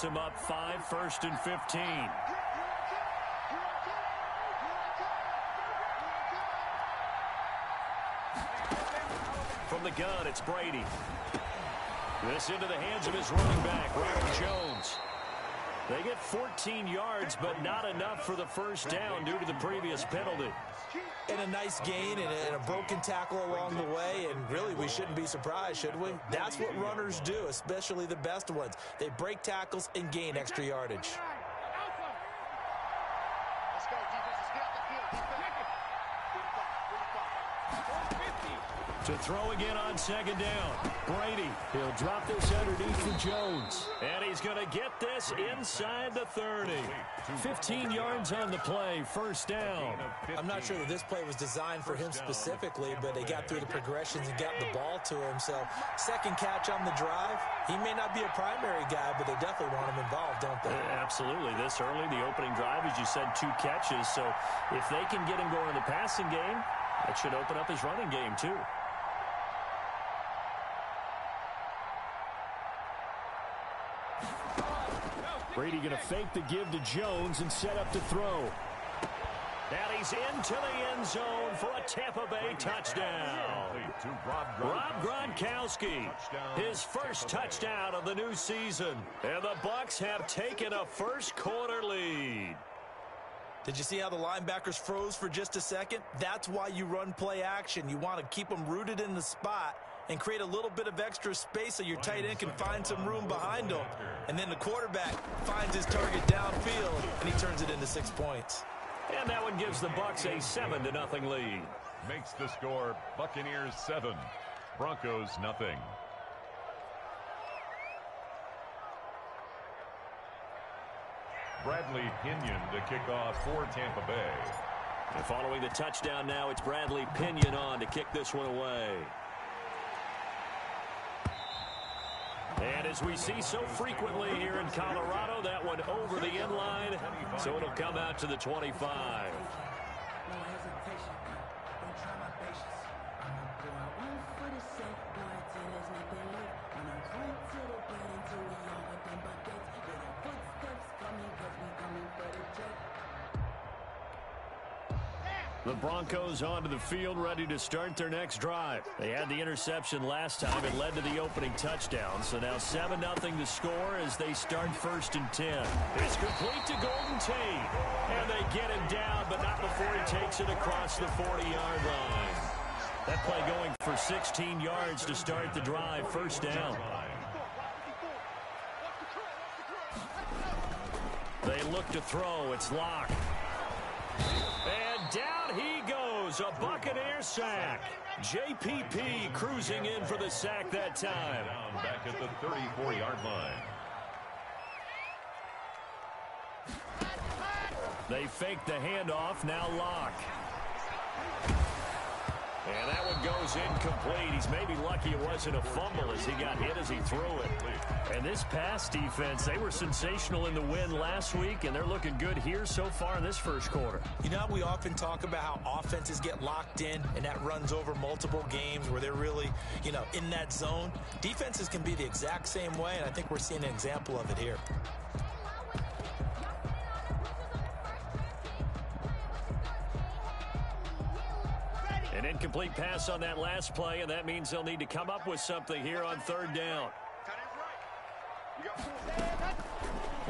him up 5, 1st and 15. From the gun, it's Brady. This into the hands of his running back, Ronald Jones. They get 14 yards, but not enough for the first down due to the previous penalty. And a nice gain and a broken tackle along the way, and really we shouldn't be surprised, should we? That's what runners do, especially the best ones. They break tackles and gain extra yardage. To throw again on second down. Brady, he'll drop this underneath for Jones. And he's going to get this inside the 30. 15 yards on the play, first down. I'm not sure that this play was designed for him specifically, but they got through the progressions and got the ball to him. So, second catch on the drive. He may not be a primary guy, but they definitely want him involved, don't they? Absolutely. This early, the opening drive, as you said, 2 catches. So, if they can get him going in the passing game, that should open up his running game, too. Brady going to fake the give to Jones and set up to throw. And he's into the end zone for a Tampa Bay touchdown. Rob Gronkowski, his first touchdown of the new season. And the Bucs have taken a first-quarter lead. Did you see how the linebackers froze for just a second? That's why you run play action. You want to keep them rooted in the spot and create a little bit of extra space so your tight end can find some room behind him. And then the quarterback finds his target downfield, and he turns it into 6 points. And that one gives the Bucs a 7-0 lead. Makes the score Buccaneers 7, Broncos nothing. Bradley Pinion to kick off for Tampa Bay. And following the touchdown now, it's Bradley Pinion on to kick this one away. And as we see so frequently here in Colorado, that one over the end line, so it'll come out to the 25. The Broncos onto the field, ready to start their next drive. They had the interception last time. It led to the opening touchdown. So now 7-0 the score as they start 1st and 10. It's complete to Golden Tate. And they get him down, but not before he takes it across the 40-yard line. That play going for 16 yards to start the drive. First down. They look to throw. It's Locke. And down he goes. A Buccaneer sack. JPP cruising in for the sack that time. Down back at the 34-yard line. They fake the handoff. Now Locke. And that one goes incomplete. He's maybe lucky it wasn't a fumble as he got hit as he threw it. And this pass defense, they were sensational in the win last week, and they're looking good here so far in this first quarter. You know, we often talk about how offenses get locked in, and that runs over multiple games where they're really, in that zone. Defenses can be the exact same way, and I think we're seeing an example of it here. An incomplete pass on that last play, and that means they'll need to come up with something here on 3rd down.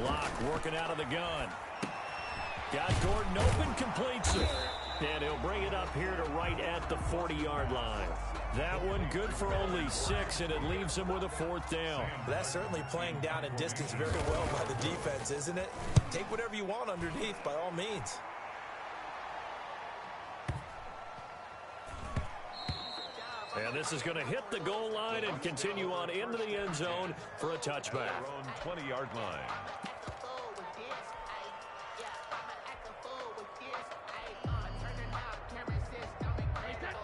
Locke working out of the gun. Got Gordon open, completes it. And he'll bring it up here to right at the 40-yard line. That one good for only 6, and it leaves him with a 4th down. That's certainly playing down in distance very well by the defense, isn't it? Take whatever you want underneath by all means. And this is going to hit the goal line and continue on into the end zone for a touchback. Their own 20-yard line.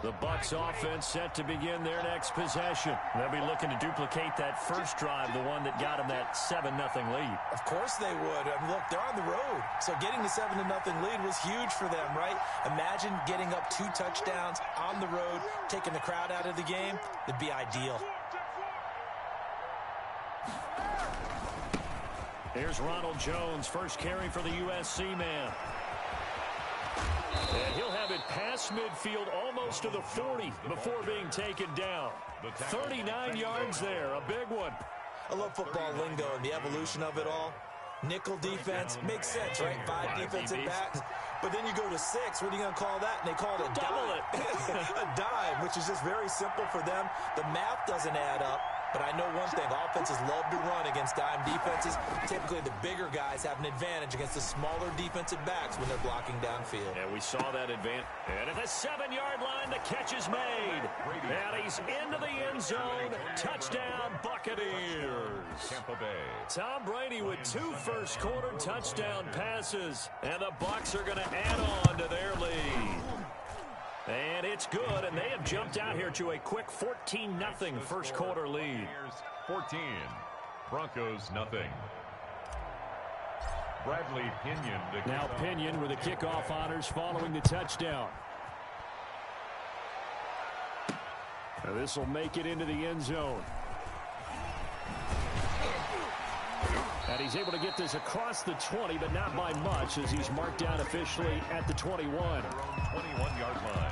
The Bucs offense set to begin their next possession. They'll be looking to duplicate that first drive, the one that got them that 7-0 lead. Of course they would. I mean, look, they're on the road. So getting the 7-0 lead was huge for them, right? Imagine getting up 2 touchdowns on the road, taking the crowd out of the game. It'd be ideal. Here's Ronald Jones, first carry for the USC man. And he'll have it past midfield almost to the 40 before being taken down. 39 yards there, a big one. I love football lingo and the evolution of it all. Nickel defense makes sense, right? 5 defensive backs. But then you go to 6. What are you going to call that? And they call it a dive. A dive, which is just very simple for them. The math doesn't add up. But I know one thing, offenses love to run against dime defenses. Typically, the bigger guys have an advantage against the smaller defensive backs when they're blocking downfield. And we saw that advantage. And at the 7-yard line, the catch is made. And he's into the end zone. Touchdown, Buccaneers. Tampa Bay. Tom Brady with 2 first-quarter touchdown passes. And the Bucs are going to add on to their lead. And it's good, and they have jumped out here to a quick 14-0 first-quarter lead. 14. Broncos nothing. Bradley Pinion. Now Pinion with the kickoff honors following the touchdown. This will make it into the end zone. And he's able to get this across the 20, but not by much, as he's marked down officially at the 21. 21-yard line.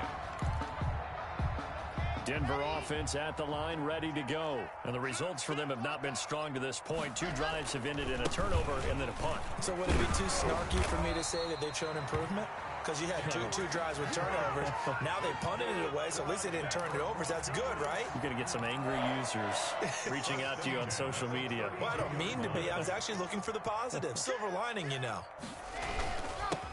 Denver offense at the line, ready to go. And the results for them have not been strong to this point. 2 drives have ended in a turnover and then a punt. So would it be too snarky for me to say that they've shown improvement? Because you had two drives with turnovers. Now they punted it away, so at least they didn't turn it over. So that's good, right? You're going to get some angry users reaching out to you on social media. Well, I don't mean to be. I was actually looking for the positive. Silver lining, you know.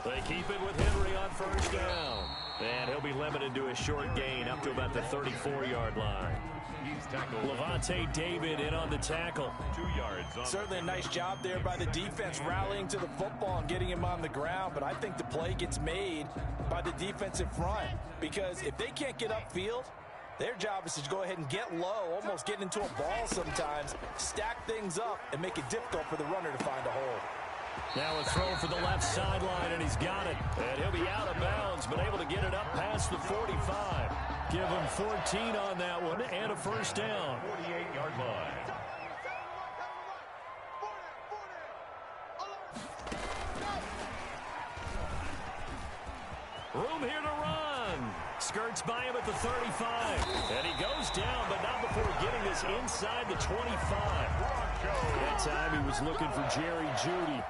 They keep it with Henry on first down. And he'll be limited to a short gain up to about the 34-yard line. Levante David in on the tackle. 2 yards. Certainly a nice job there by the defense rallying to the football and getting him on the ground. But I think the play gets made by the defensive front. Because if they can't get upfield, their job is to go ahead and get low, almost get into a ball sometimes, stack things up, and make it difficult for the runner to find a hole. Now a throw for the left sideline, and he's got it. And he'll be out of bounds, but able to get it up past the 45. Give him 14 on that one, and a first down. 48-yard line. Room here to run. Skirts by him at the 35. And he goes down, but not before getting this inside the 25. That time he was looking for Jerry Jeudy.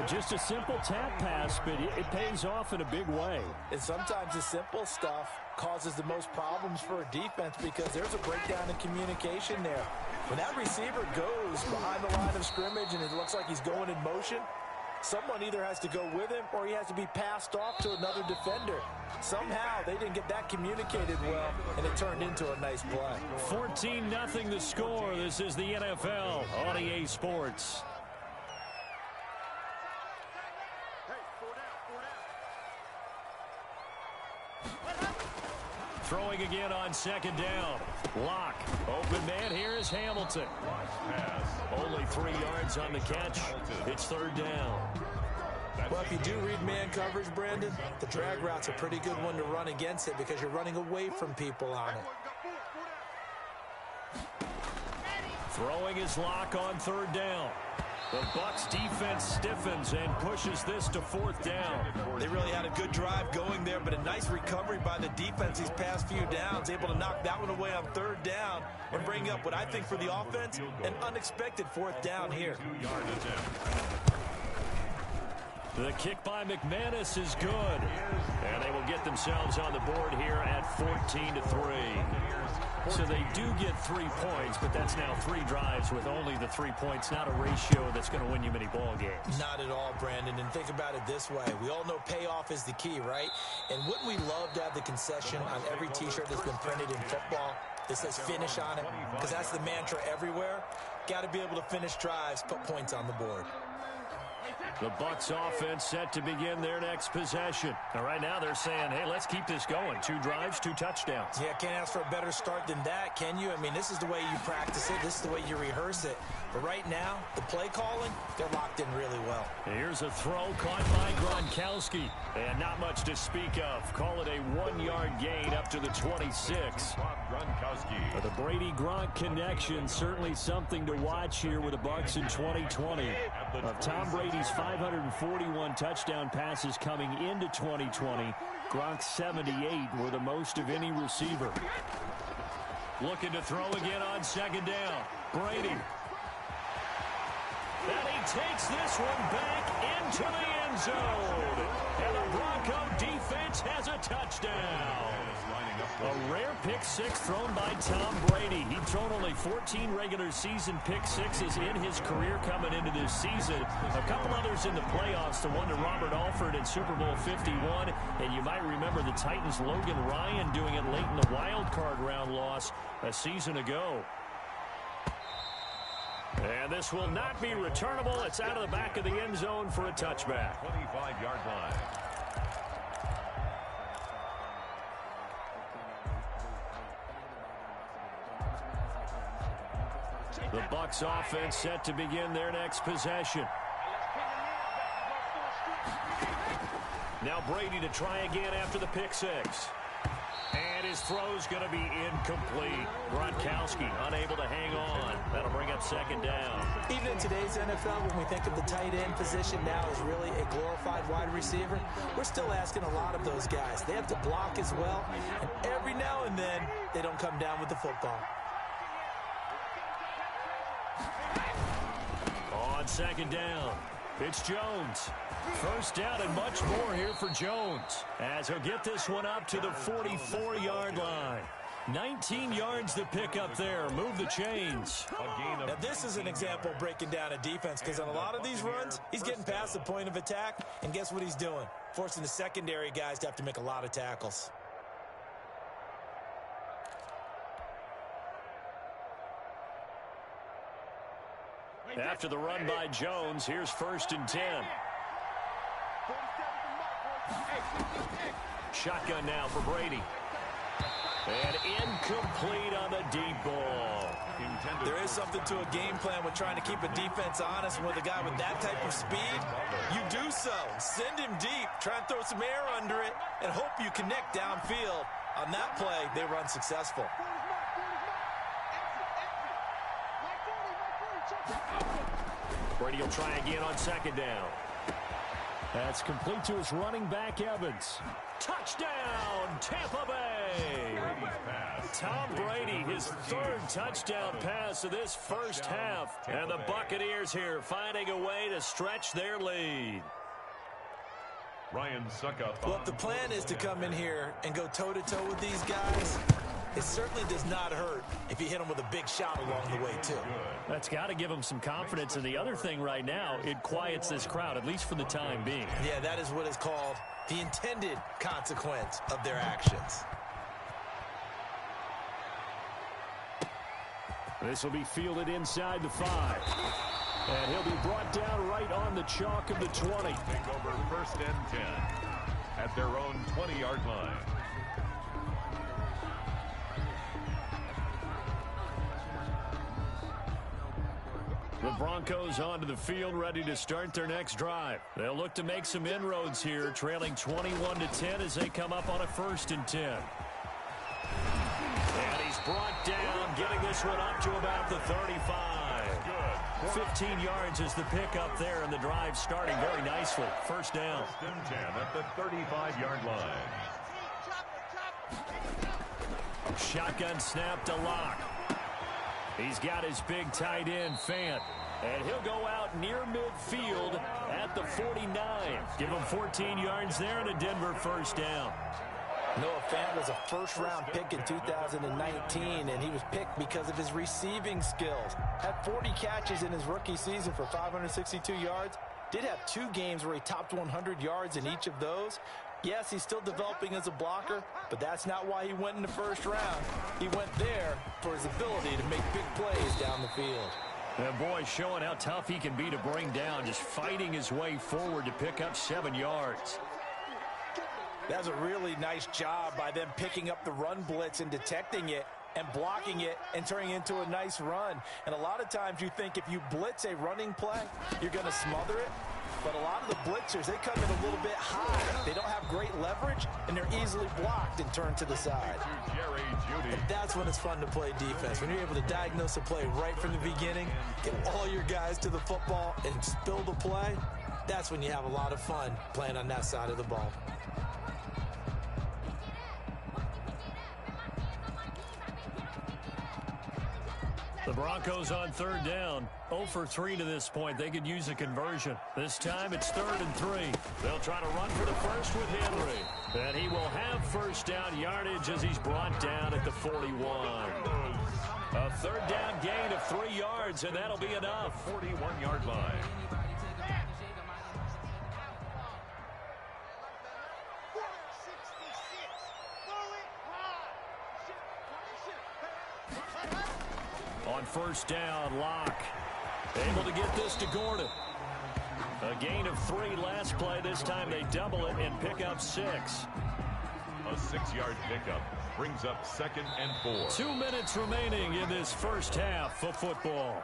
Just a simple tap pass, but it pays off in a big way. And sometimes the simple stuff causes the most problems for a defense because there's a breakdown in communication there. When that receiver goes behind the line of scrimmage and it looks like he's going in motion, someone either has to go with him or he has to be passed off to another defender. Somehow they didn't get that communicated well, and it turned into a nice play. 14-0 the score. This is the NFL on EA Sports. Throwing again on second down. Lock. Open man. Here is Hamilton. Only 3 yards on the catch. It's third down. Well, if you do read man coverage, Brandon, the drag route's a pretty good one to run against it because you're running away from people on it. Throwing his Lock on third down. The Bucs defense stiffens and pushes this to fourth down. They really had a good drive going there, but a nice recovery by the defense these past few downs, able to knock that one away on third down and bring up what I think for the offense, an unexpected fourth down here. The kick by McManus is good. And they will get themselves on the board here at 14-3. So they do get 3 points, but that's now 3 drives with only the 3 points. Not a ratio that's going to win you many ball games. Not at all, Brandon. And think about it this way. We all know payoff is the key, right? And wouldn't we love to have the concession on every T-shirt that's been printed in football that says finish on it? Because that's the mantra everywhere. Got to be able to finish drives, put points on the board. The Bucs offense set to begin their next possession. And right now they're saying, hey, let's keep this going. 2 drives, 2 touchdowns. Yeah, can't ask for a better start than that, can you? I mean, this is the way you practice it. This is the way you rehearse it. But right now, the play calling, they're locked in really well. Here's a throw caught by Gronkowski. And not much to speak of. Call it a 1-yard gain up to the 26. Gronkowski. The Brady-Gronk connection, certainly something to watch here with the Bucs in 2020. Of Tom Brady's 541 touchdown passes coming into 2020, Gronk's 78 were the most of any receiver. Looking to throw again on second down. Brady. And he takes this one back into the end zone. And the Bronco defense has a touchdown. A rare pick six thrown by Tom Brady. He'd thrown only 14 regular season pick sixes in his career coming into this season. A couple others in the playoffs, the one to Robert Alford in Super Bowl 51. And you might remember the Titans' Logan Ryan doing it late in the wild card round loss a season ago. And this will not be returnable. It's out of the back of the end zone for a touchback. 25-yard line. The Bucs offense set to begin their next possession. Now Brady to try again after the pick six. And his throw's going to be incomplete. Gronkowski unable to hang on. That'll bring up second down. Even in today's NFL, when we think of the tight end position now as really a glorified wide receiver, we're still asking a lot of those guys. They have to block as well, and every now and then, they don't come down with the football. On second down, it's Jones. First down and much more here for Jones, as he'll get this one up to the 44-yard line. 19 yards to pick up there. Move the chains. Now, this is an example of breaking down a defense, because on a lot of these runs, he's getting past the point of attack, and guess what he's doing? Forcing the secondary guys to have to make a lot of tackles. After the run by Jones, here's first and 10. Shotgun now for Brady. And incomplete on the deep ball. There is something to a game plan with trying to keep a defense honest. With a guy with that type of speed, you do so. Send him deep, try and throw some air under it, and hope you connect downfield. On that play, they were unsuccessful. Brady will try again on second down. That's complete to his running back, Evans. Touchdown, Tampa Bay. Tom Brady, his third touchdown pass of this first half. And the Buccaneers here finding a way to stretch their lead. Ryan Suckup. Well, if the plan is to come in here and go toe-to-toe with these guys, it certainly does not hurt if you hit them with a big shot along the way, too. That's got to give them some confidence. And the other thing right now, it quiets this crowd, at least for the time being. Yeah, that is what is called the intended consequence of their actions. This will be fielded inside the 5. And he'll be brought down right on the chalk of the 20. Take over first and 10 at their own 20-yard line. The Broncos onto the field, ready to start their next drive. They'll look to make some inroads here, trailing 21-10 as they come up on a first and 10. And he's brought down, getting this one up to about the 35. 15 yards is the pickup there, and the drive starting very nicely. First down. First and 10 at the 35-yard line. Shotgun snap to Locke. He's got his big tight end, Fant. And he'll go out near midfield at the 49. Give him 14 yards there and a Denver first down. Noah Fant was a first-round pick in 2019, and he was picked because of his receiving skills. Had 40 catches in his rookie season for 562 yards. Did have 2 games where he topped 100 yards in each of those. Yes, he's still developing as a blocker, but that's not why he went in the first round. He went there for his ability to make big plays down the field. And boy, showing how tough he can be to bring down, just fighting his way forward to pick up 7 yards. That was a really nice job by them picking up the run blitz and detecting it and blocking it and turning it into a nice run. And a lot of times you think if you blitz a running play, you're going to smother it. But a lot of the blitzers, they come in a little bit high. They don't have great leverage, and they're easily blocked and turned to the side. And that's when it's fun to play defense. When you're able to diagnose a play right from the beginning, get all your guys to the football, and spill the play, that's when you have a lot of fun playing on that side of the ball. The Broncos on third down. 0 for 3 to this point. They could use a conversion. This time it's 3rd and 3. They'll try to run for the first with Henry. And he will have first down yardage as he's brought down at the 41. A third down gain of 3 yards, and that'll be enough. 41-yard line. On first down, Locke able to get this to Gordon. A gain of 3 last play. This time they double it and pick up 6. A 6-yard pickup brings up 2nd and 4. 2 minutes remaining in this first half of football.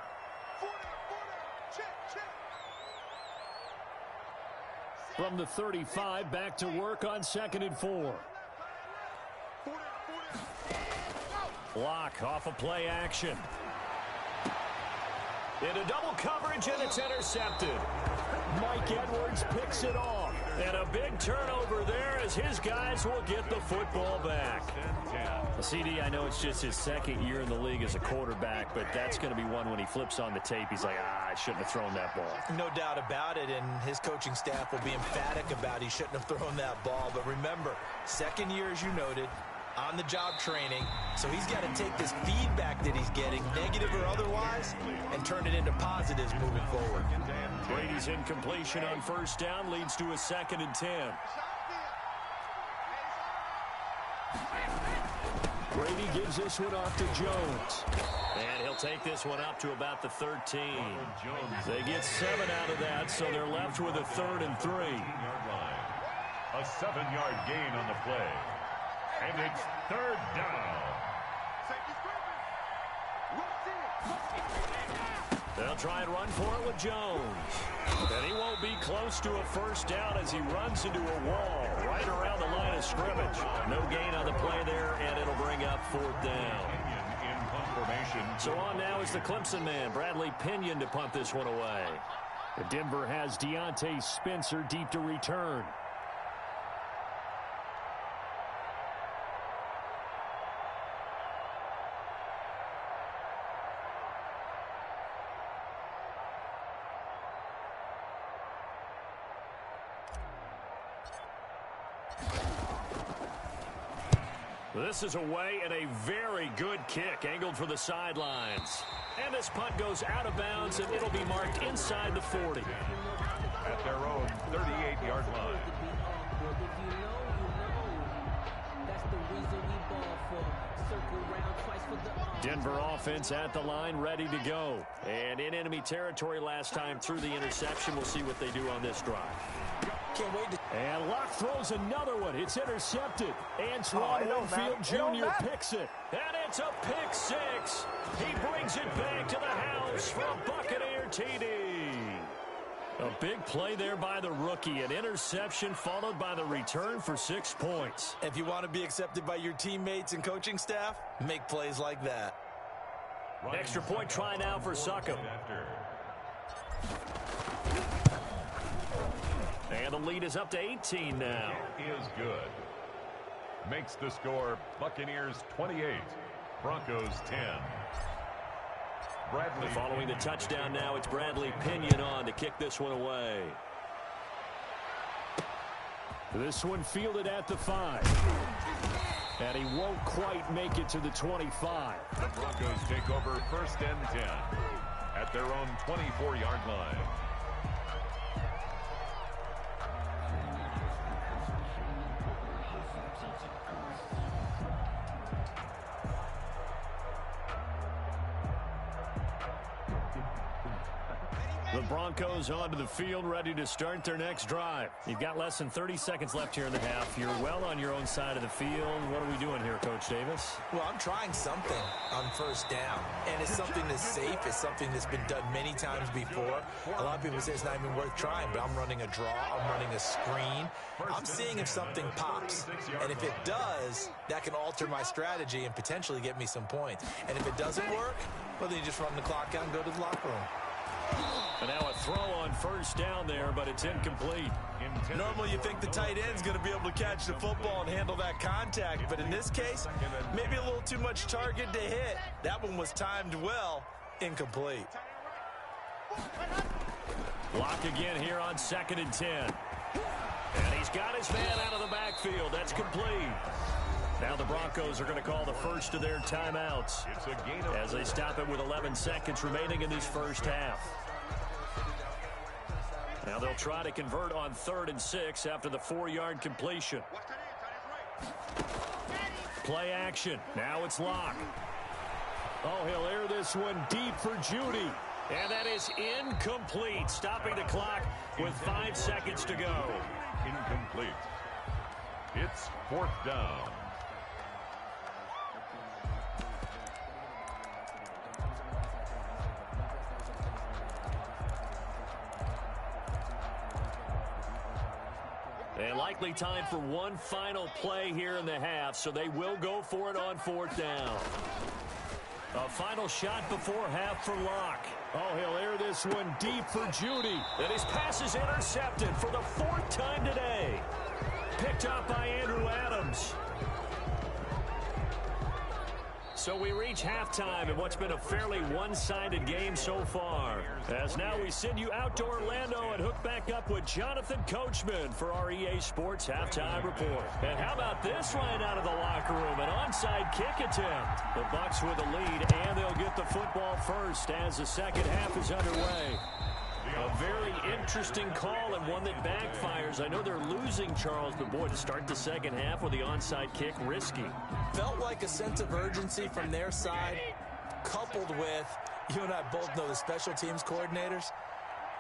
From the 35, back to work on 2nd and 4. Locke off of play action. Into double coverage, and it's intercepted. Mike Edwards picks it off. And a big turnover there as his guys will get the football back. CD, I know it's just his 2nd year in the league as a quarterback, but that's going to be one when he flips on the tape. He's like, I shouldn't have thrown that ball. No doubt about it, and his coaching staff will be emphatic about he shouldn't have thrown that ball. But remember, 2nd year, as you noted, on-the-job training, so he's got to take this feedback that he's getting, negative or otherwise, and turn it into positives moving forward. Brady's incompletion on first down leads to a 2nd and 10. Brady gives this one off to Jones. And he'll take this one up to about the 13. They get 7 out of that, so they're left with a 3rd and 3. A 7-yard gain on the play. And it's 3rd down. They'll try and run for it with Jones. And he won't be close to a first down as he runs into a wall right around the line of scrimmage. No gain on the play there, and it'll bring up 4th down. In confirmation. So on now is the Clemson man, Bradley Pinion, to punt this one away. Denver has Deontay Spencer deep to return. This is away, and a very good kick angled for the sidelines. And this punt goes out of bounds, and it'll be marked inside the 40. At their own 38-yard line. Denver offense at the line, ready to go. And in enemy territory last time through the interception. We'll see what they do on this drive. Can't wait to... And Locke throws another one. It's intercepted. Antoine Winfield Jr. picks it. And it's a pick 6. He brings it back to the house for a Buccaneer TD. A big play there by the rookie. An interception followed by the return for 6 points. If you want to be accepted by your teammates and coaching staff, make plays like that. Extra point try now for Succop. And the lead is up to 18 now. Is good. Makes the score Buccaneers 28, Broncos 10. Bradley. Following the touchdown now, it's Bradley Pinion on to kick this one away. This one fielded at the 5. And he won't quite make it to the 25. The Broncos take over 1st and 10 at their own 24-yard line. The Broncos onto the field, ready to start their next drive. You've got less than 30 seconds left here in the half. You're well on your own side of the field. What are we doing here, Coach Davis? Well, I'm trying something on first down, and it's something that's safe. It's something that's been done many times before. A lot of people say it's not even worth trying, but I'm running a draw. I'm running a screen. I'm seeing if something pops, and if it does, that can alter my strategy and potentially get me some points. And if it doesn't work, well, then you just run the clock out and go to the locker room. And now a throw on first down there, but it's incomplete. Normally you think the tight end's going to be able to catch the football and handle that contact, but in this case, maybe a little too much target to hit. That one was timed well, incomplete. Block again here on 2nd and 10. And he's got his man out of the backfield. That's complete. Now the Broncos are going to call the first of their timeouts as they stop it with 11 seconds remaining in this first half. Now they'll try to convert on 3rd and 6 after the 4-yard completion. Play action. Now it's Locke. Oh, he'll air this one deep for Judy. And that is incomplete, stopping the clock with 5 seconds to go. Incomplete. It's 4th down. And likely time for one final play here in the half, so they will go for it on 4th down. A final shot before half for Locke. Oh, he'll air this one deep for Judy. And his pass is intercepted for the 4th time today. Picked up by Andrew Adams. So we reach halftime in what's been a fairly one-sided game so far. As now we send you out to Orlando and hook back up with Jonathan Coachman for our EA Sports Halftime Report. And how about this right out of the locker room? An onside kick attempt. The Bucs with the lead, and they'll get the football first as the second half is underway. A very interesting call and one that backfires. I know they're losing, Charles, but boy, to start the second half with the onside kick, risky. Felt like a sense of urgency from their side, coupled with, you and I both know the special teams coordinators,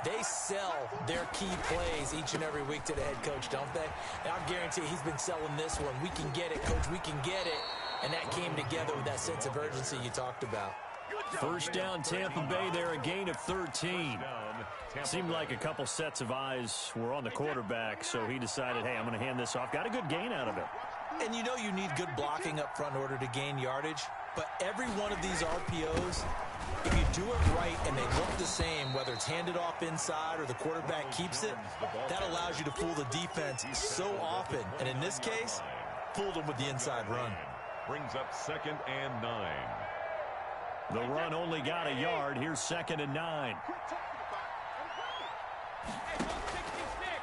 they sell their key plays each and every week to the head coach, don't they? And I guarantee he's been selling this one. We can get it, coach, we can get it. And that came together with that sense of urgency you talked about. First down, Tampa Bay there, a gain of 13. Seemed like a couple sets of eyes were on the quarterback, so he decided, hey, I'm going to hand this off. Got a good gain out of it. And you know you need good blocking up front in order to gain yardage, but every one of these RPOs, if you do it right and they look the same, whether it's handed off inside or the quarterback keeps it, that allows you to fool the defense so often. And in this case, fooled them with the inside run. Brings up 2nd and 9. The run only got a yard. Here's 2nd and 9.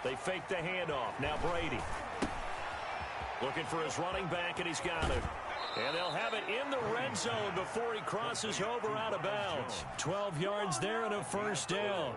They fake the handoff. Now Brady. Looking for his running back, and he's got it. And they'll have it in the red zone before he crosses over out of bounds. 12 yards there and a first down.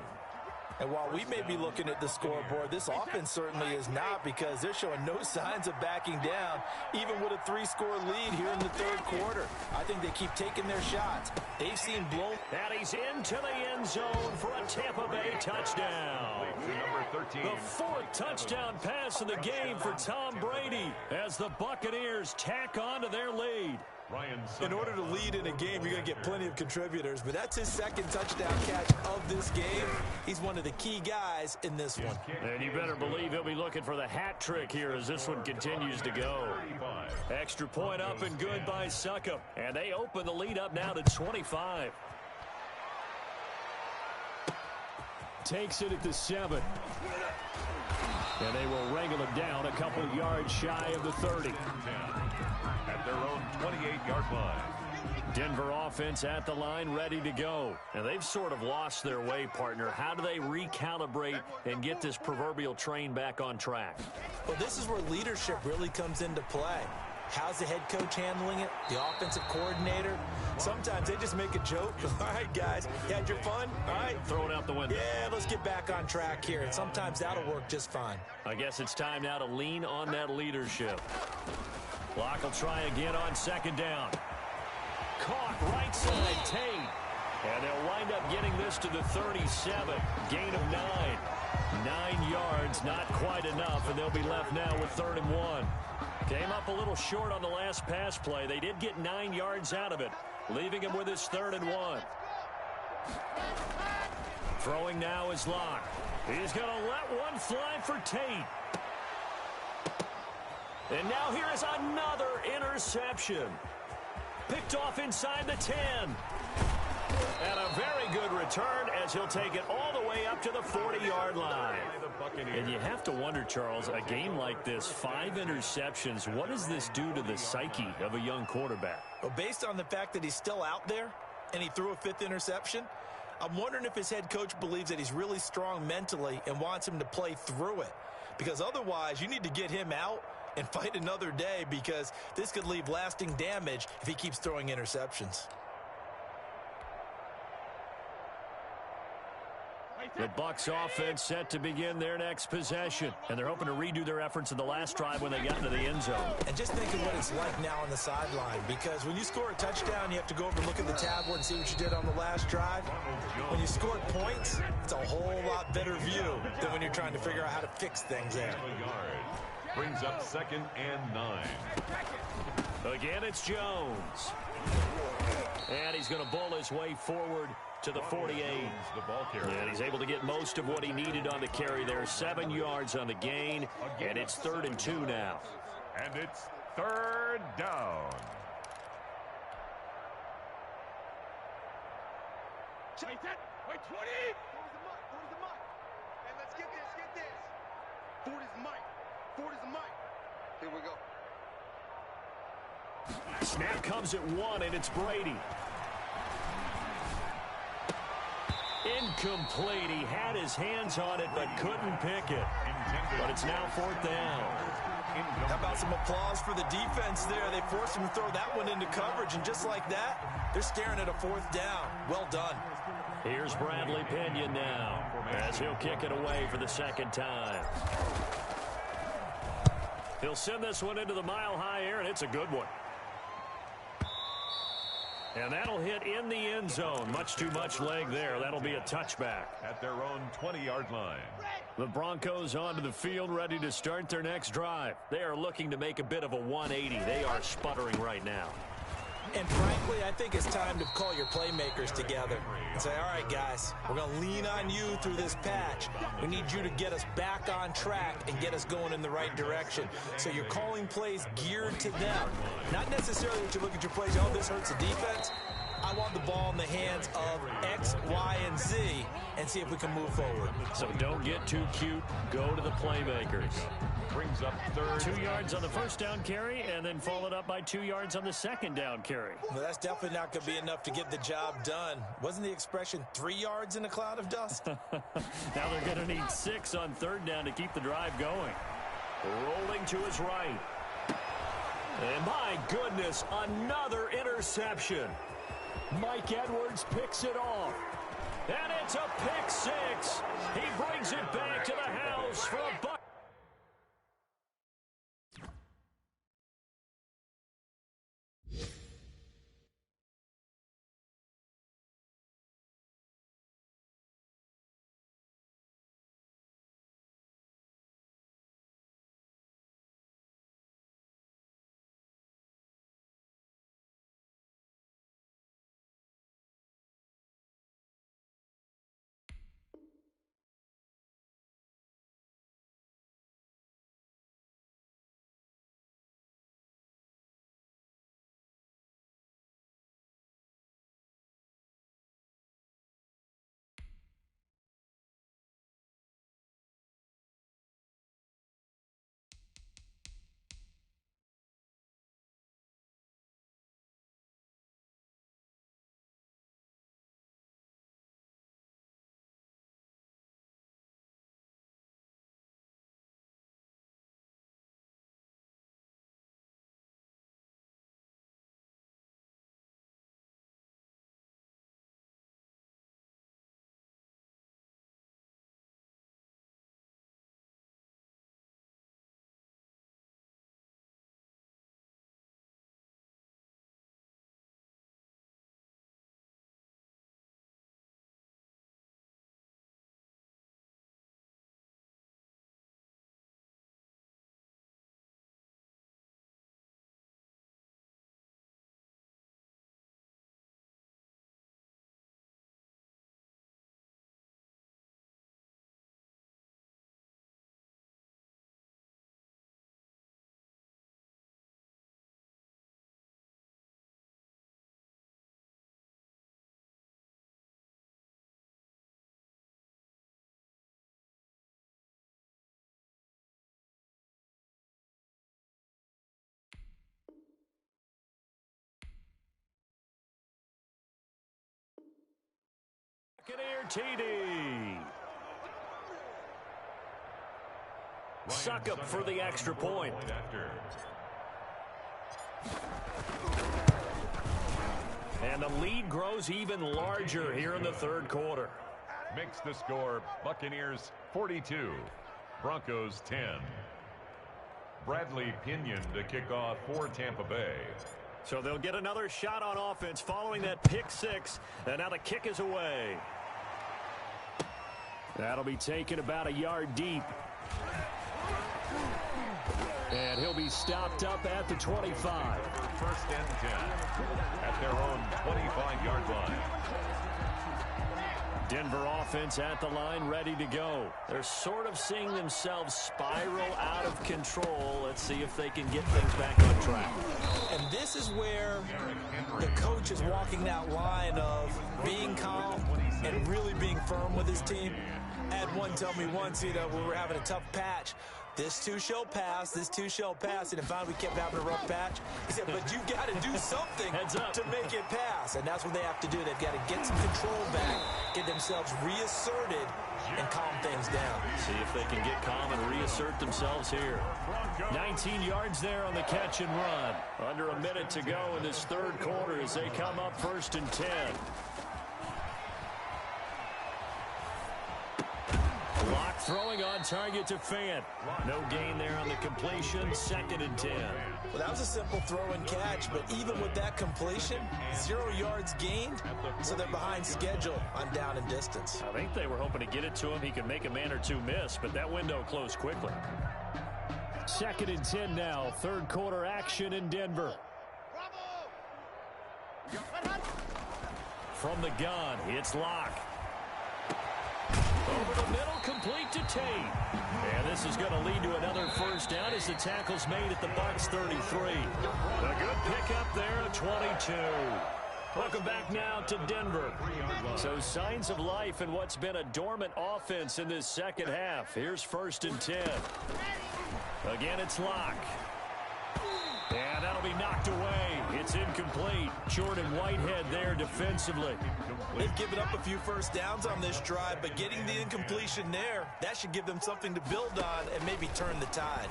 And while we may be looking at the scoreboard, this offense certainly is not, because they're showing no signs of backing down, even with a 3-score lead here in the 3rd quarter. I think they keep taking their shots. They've seen blown. And he's into the end zone for a Tampa Bay touchdown. Number 13. The 4th touchdown pass of the game for Tom Brady as the Buccaneers tack on to their lead. In order to lead in a game, you're going to get plenty of contributors, but that's his 2nd touchdown catch of this game. He's one of the key guys in this one. And you better believe he'll be looking for the hat trick here as this one continues to go. Extra point up and good by Succop. And they open the lead up now to 25. Takes it at the 7. And they will wrangle him down a couple yards shy of the 30. At their own 28-yard line. Denver offense at the line, ready to go. And they've sort of lost their way, partner. How do they recalibrate and get this proverbial train back on track? Well, this is where leadership really comes into play. How's the head coach handling it? The offensive coordinator? Sometimes they just make a joke. All right, guys, you had your fun? All right. Throw it out the window. Yeah, let's get back on track here. And sometimes that'll work just fine. I guess it's time now to lean on that leadership. Locke will try again on 2nd down. Caught right side, Tate. And they'll wind up getting this to the 37. Gain of 9. 9 yards, not quite enough, and they'll be left now with 3rd and 1. Came up a little short on the last pass play. They did get 9 yards out of it, leaving him with his 3rd and 1. Throwing now is Locke. He's going to let one fly for Tate. And now here is another interception. Picked off inside the 10. And a very good return as he'll take it all the way up to the 40-yard line. And you have to wonder, Charles, a game like this, 5 interceptions, what does this do to the psyche of a young quarterback? Well, based on the fact that he's still out there and he threw a 5th interception, I'm wondering if his head coach believes that he's really strong mentally and wants him to play through it. Because otherwise, you need to get him out and fight another day, because this could leave lasting damage if he keeps throwing interceptions. The Bucs offense set to begin their next possession, and they're hoping to redo their efforts in the last drive when they got into the end zone. And just think of what it's like now on the sideline, because when you score a touchdown, you have to go over and look at the tablet and see what you did on the last drive. When you score points, it's a whole lot better view than when you're trying to figure out how to fix things there. Brings up 2nd and 9. Again, it's Jones. And he's going to bull his way forward to the 48. And he's able to get most of what he needed on the carry there. 7 yards on the gain, and it's 3rd and 2 now. And it's 3rd down. Wait, 20! Where's the mic? Hey, let's get this. Ford is the mic. Here we go. Snap comes at 1, and it's Brady. Incomplete. He had his hands on it, but couldn't pick it. But it's now 4th down. How about some applause for the defense there? They forced him to throw that one into coverage, and just like that, they're staring at a 4th down. Well done. Here's Bradley Pinion now, as he'll kick it away for the 2nd time. He'll send this one into the mile-high air, and it's a good one. And that'll hit in the end zone. Much too much leg there. That'll be a touchback. At their own 20-yard line. The Broncos onto the field, ready to start their next drive. They are looking to make a bit of a 180. They are sputtering right now. And frankly, I think it's time to call your playmakers together and say, all right, guys, we're going to lean on you through this patch. We need you to get us back on track and get us going in the right direction. So you're calling plays geared to them. Not necessarily that you look at your plays, oh, this hurts the defense. I want the ball in the hands of X, Y, and Z and see if we can move forward. So don't get too cute. Go to the playmakers. Brings up 3rd. 2 yards on the 1st down carry, and then followed up by 2 yards on the 2nd down carry. Well, that's definitely not going to be enough to get the job done. Wasn't the expression 3 yards in a cloud of dust? Now they're going to need 6 on 3rd down to keep the drive going. Rolling to his right. And my goodness, another interception. Mike Edwards picks it off. And it's a pick 6. He brings it back to the house for a buck. Buccaneer TD. Succop for the extra point. And the lead grows even larger here in the third quarter. Makes the score Buccaneers 42, Broncos 10. Bradley Pinion to kick off for Tampa Bay. So they'll get another shot on offense following that pick six. And now the kick is away. That'll be taken about a yard deep. And he'll be stopped up at the 25. First and 10 at their own 25-yard line. Denver offense at the line, ready to go. They're sort of seeing themselves spiral out of control. Let's see if they can get things back on track. And this is where the coach is walking that line of being calm and really being firm with his team. I had one tell me once, we were having a tough patch. This too shall pass, this too shall pass. And if we kept having a rough patch, he said, but you've got to do something to make it pass. And that's what they have to do. They've got to get some control back, get themselves reasserted, and calm things down. See if they can get calm and reassert themselves here. 19 yards there on the catch and run. Under a minute to go in this third quarter as they come up first and 10. Lock throwing on target to Fant. No gain there on the completion. Second and 10. Well, that was a simple throw and catch, but even with that completion, 0 yards gained, so they're behind schedule on down and distance. I think they were hoping to get it to him. He could make a man or two miss, but that window closed quickly. Second and 10 now. Third quarter action in Denver. From the gun, it's Locke. Over the middle, complete to Tate. And this is going to lead to another first down as the tackle's made at the Bucs 33. A good pickup there at 22. Welcome back now to Denver. So signs of life in what's been a dormant offense in this second half. Here's first and 10. Again, it's Locke. And that'll be knocked away. It's incomplete. Jordan Whitehead there defensively. They've given up a few first downs on this drive, but getting the incompletion there, that should give them something to build on and maybe turn the tide.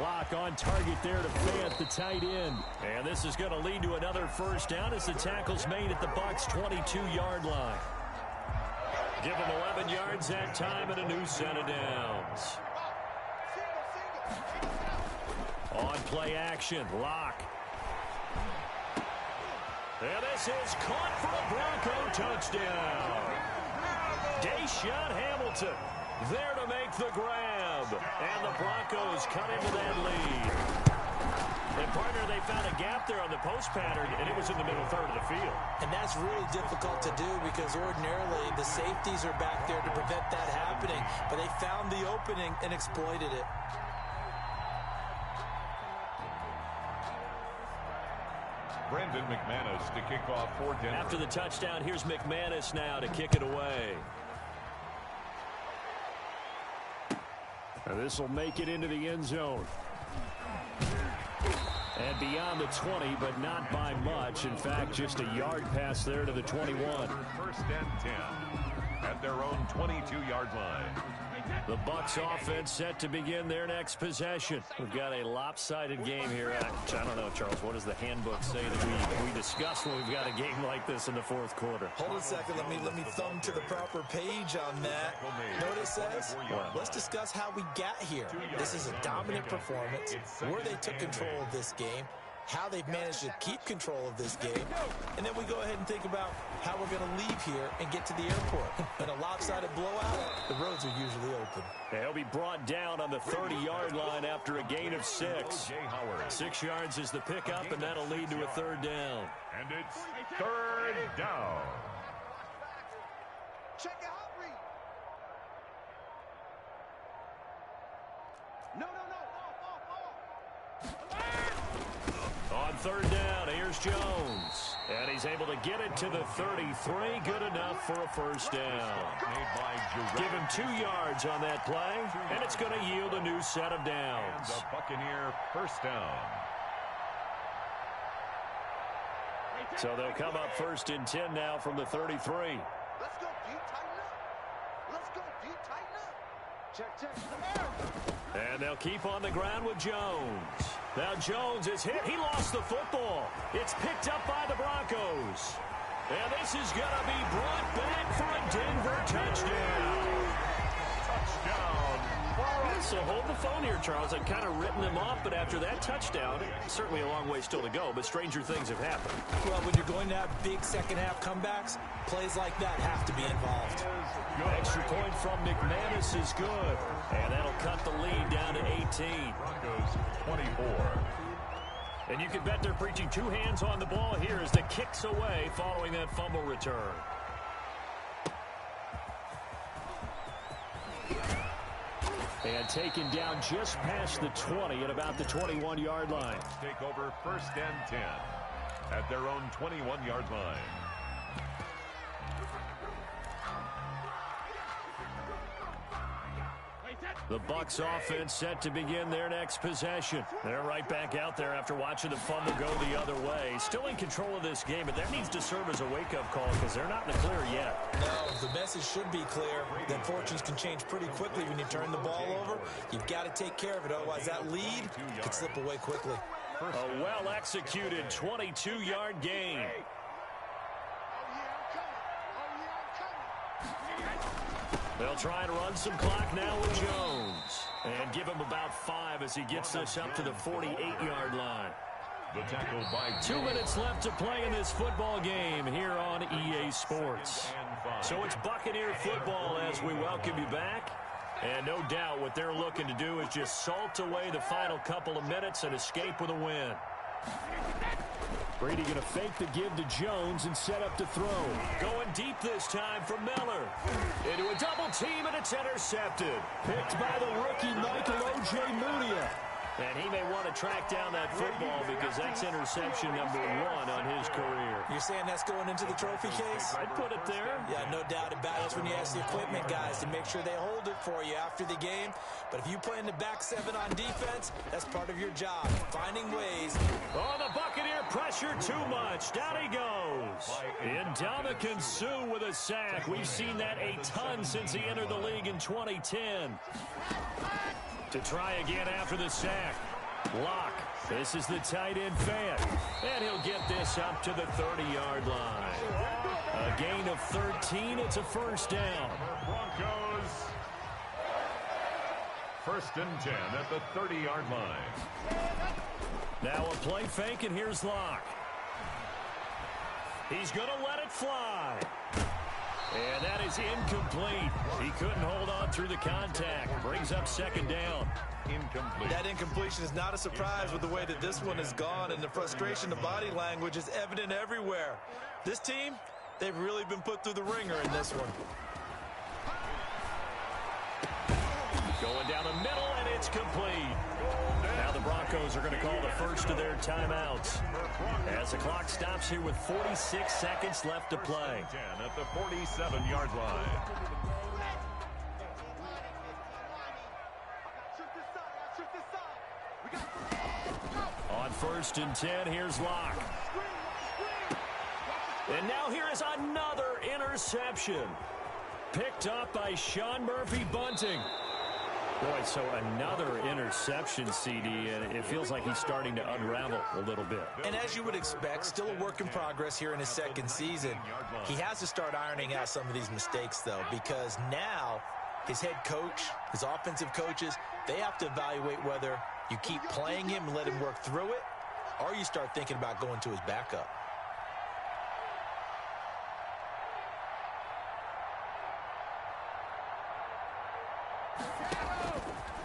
Locke on target there to Fant, the tight end. And this is going to lead to another first down as the tackle's made at the Bucs' 22-yard line. Give them 11 yards that time and a new set of downs. On play action, Locke. And this is caught for a Bronco touchdown. Deshaun Hamilton there to make the grab. And the Broncos cut into that lead. And partner, they found a gap there on the post pattern, and it was in the middle third of the field. And that's really difficult to do because ordinarily the safeties are back there to prevent that happening. But they found the opening and exploited it. Brandon McManus to kick off for Denver. After the touchdown, here's McManus now to kick it away. This will make it into the end zone. And beyond the 20, but not by much. In fact, just a yard pass there to the 21. First and 10 at their own 22-yard line. The Bucs offense set to begin their next possession. We've got a lopsided game here. I don't know, Charles, what does the handbook say that we discuss when we've got a game like this in the fourth quarter? Hold a second. Let me thumb to the proper page on that. Notice says, let's discuss how we got here. This is a dominant performance, where they took control of this game, how they've managed to keep control of this game, and then we go ahead and think about how we're going to leave here and get to the airport. In a lopsided blowout, the roads are usually open. They'll be brought down on the 30-yard line after a gain of 6. 6 yards is the pickup, and that'll lead to a third down. And it's third down. Check it out, read. No. On third down, here's Jones. And he's able to get it to the 33. Good enough for a first down. Give him 2 yards on that play, and it's going to yield a new set of downs. The Buccaneer first down. So they'll come up 1st and 10 now from the 33. Let's go, D. Tighten up. Let's go, D. Tighten up. Check. And they'll keep on the ground with Jones. Now Jones is hit. He lost the football. It's picked up by the Broncos. And this is going to be brought back for a Denver touchdown. Touchdown. So hold the phone here, Charles. I've kind of written them off, but after that touchdown, certainly a long way still to go, but stranger things have happened. Well, when you're going to have big second-half comebacks, plays like that have to be involved. Extra point from McManus is good, and that'll cut the lead down to 18. Broncos 24. And you can bet they're preaching 2 hands on the ball here as the kick's away following that fumble return. And taken down just past the 20 at about the 21-yard line. Take over 1st and 10 at their own 21-yard line. The Bucs offense set to begin their next possession. They're right back out there after watching the fumble go the other way. Still in control of this game, but that needs to serve as a wake-up call because they're not in the clear yet. No, the message should be clear that fortunes can change pretty quickly when you turn the ball over. You've got to take care of it, otherwise that lead could slip away quickly. A well-executed 22-yard gain. They'll try and run some clock now with Jones. And give him about 5 as he gets this up to the 48-yard line. The tackle by 2 minutes left to play in this football game here on EA Sports. So it's Buccaneer football as we welcome you back. And no doubt what they're looking to do is just salt away the final couple of minutes and escape with a win. Brady going to fake the give to Jones and set up to throw. Going deep this time for Miller. Into a double team, and it's intercepted. Picked by the rookie Michael Ojemudia. And he may want to track down that football because that's interception number 1 on his career. You're saying that's going into the trophy case? I'd put it there. Yeah, no doubt about it. That's when you ask the equipment guys to make sure they hold it for you after the game. But if you play in the back 7 on defense, that's part of your job, finding ways. Oh, the Buccaneer pressure too much. Down he goes. Ndamukong Suh with a sack. We've seen that a ton since he entered the league in 2010. To try again after the sack. Locke. This is the tight end fan. And he'll get this up to the 30-yard line. A gain of 13. It's a first down. Broncos 1st and 10 at the 30-yard line. Now a play fake, and here's Locke. He's going to let it fly. And that is incomplete. He couldn't hold on through the contact. Brings up 2nd down. Incomplete. That incompletion is not a surprise with the way that this one has gone, and the frustration, the body language is evident everywhere. This team, they've really been put through the ringer in this one. Going down the middle, and it's complete. Now the Broncos are going to call the first of their timeouts as the clock stops here with 46 seconds left to play. 10 at the 47-yard line. On 1st and 10, here's Locke. And now here is another interception. Picked up by Sean Murphy-Bunting. Boy, so another interception, CD, and it feels like he's starting to unravel a little bit. And as you would expect, still a work in progress here in his 2nd season. He has to start ironing out some of these mistakes, though, because now his head coach, his offensive coaches, they have to evaluate whether you keep playing him and let him work through it, or you start thinking about going to his backup.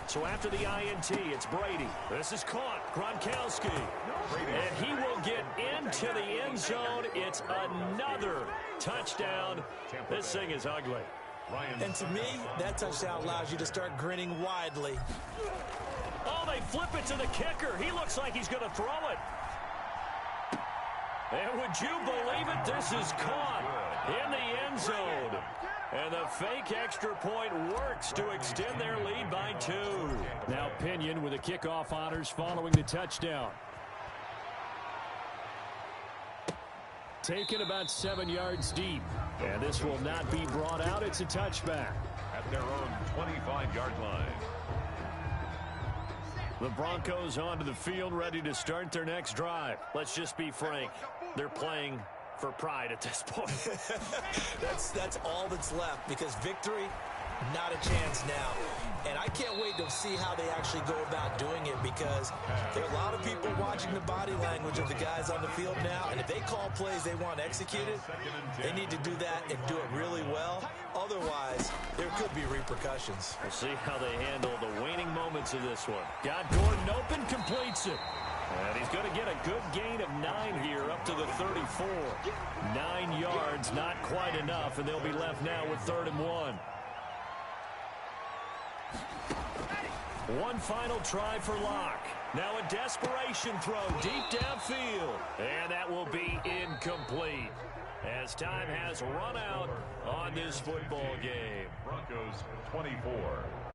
So after the INT, it's Brady. This is caught. Gronkowski. And he will get into the end zone. It's another touchdown. This thing is ugly. And to me, that touchdown allows you to start grinning widely. Oh, they flip it to the kicker. He looks like he's going to throw it. And would you believe it? This is caught in the end zone. And the fake extra point works to extend their lead by 2. Now Pinion with the kickoff honors following the touchdown. taken about 7 yards deep. And this will not be brought out. It's a touchback. At their own 25-yard line. The Broncos onto the field, ready to start their next drive. Let's just be frank. They're playing for pride at this point. That's all that's left, because victory, not a chance now. And I can't wait to see how they actually go about doing it, because there are a lot of people watching the body language of the guys on the field now, and if they call plays they want executed, they need to do that and do it really well. Otherwise, there could be repercussions. We'll see how they handle the waning moments of this one. Got Gordon open, completes it. And he's going to get a good gain of 9 here up to the 34. 9 yards, not quite enough, and they'll be left now with 3rd and 1. One final try for Locke. Now a desperation throw deep downfield. And that will be incomplete, as time has run out on this football game. Broncos 24.